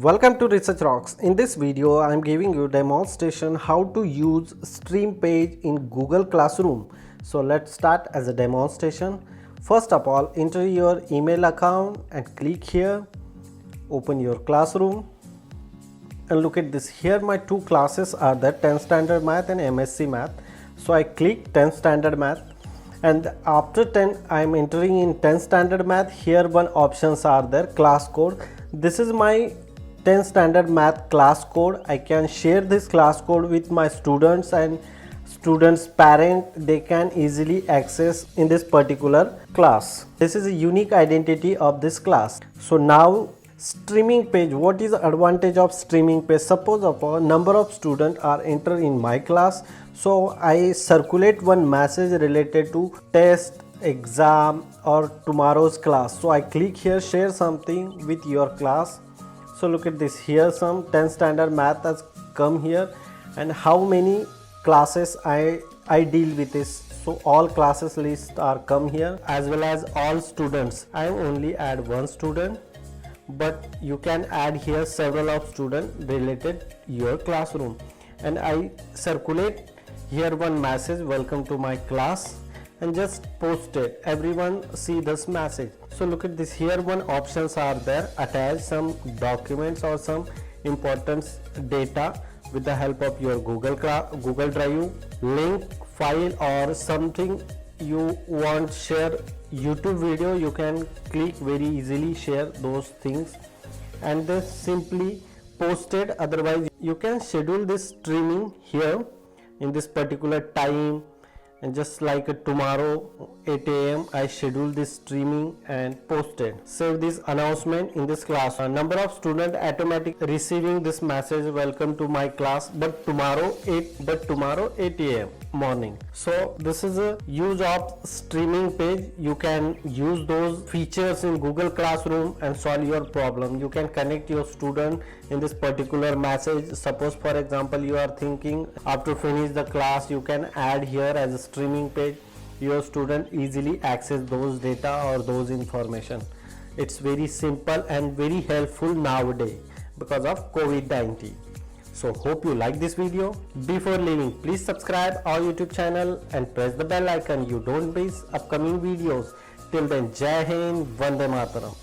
Welcome to Research Rocks. In this video, I am giving you a demonstration how to use stream page in Google Classroom. So let's start as a demonstration. First of all, enter your email account and click here. Open your classroom and look at this. Here my two classes are there, 10th Standard Math and MSc Math. So I click 10th Standard Math. And after 10 I am entering in 10th Standard Math. Here one options are there, class code. This is my 10th Standard Math class code. I can share this class code with my students and students parent. They can easily access in this particular class. This is a unique identity of this class. So now streaming page, what is the advantage of streaming page? Suppose a number of students are entered in my class, so I circulate one message related to test, exam or tomorrow's class. So I click here, share something with your class. So look at this, here some 10th Standard Math has come here, and how many classes I deal with this. So all classes list are come here, as well as all students. I only add one student, but you can add here several of students related your classroom. And I circulate here one message, welcome to my class, and just post it. Everyone see this message. So look at this, here one options are there, attach some documents or some important data with the help of your Google Drive, link file or something you want share YouTube video, you can click very easily share those things and this simply posted. Otherwise you can schedule this streaming here in this particular time, and just like tomorrow 8 a.m. I schedule this streaming and posted. Save this announcement in this class. A number of students automatic receiving this message, welcome to my class, but tomorrow 8 a.m. morning. So this is a use of streaming page. You can use those features in Google Classroom and solve your problem. You can connect your student in this particular message. Suppose for example you are thinking after finish the class, you can add here as a streaming page. Your student easily access those data or those information. It's very simple and very helpful nowadays because of COVID-19. So hope you like this video. Before leaving, please subscribe our YouTube channel and press the bell icon. You don't miss upcoming videos. Till then, Jai Hind, Vande Mataram.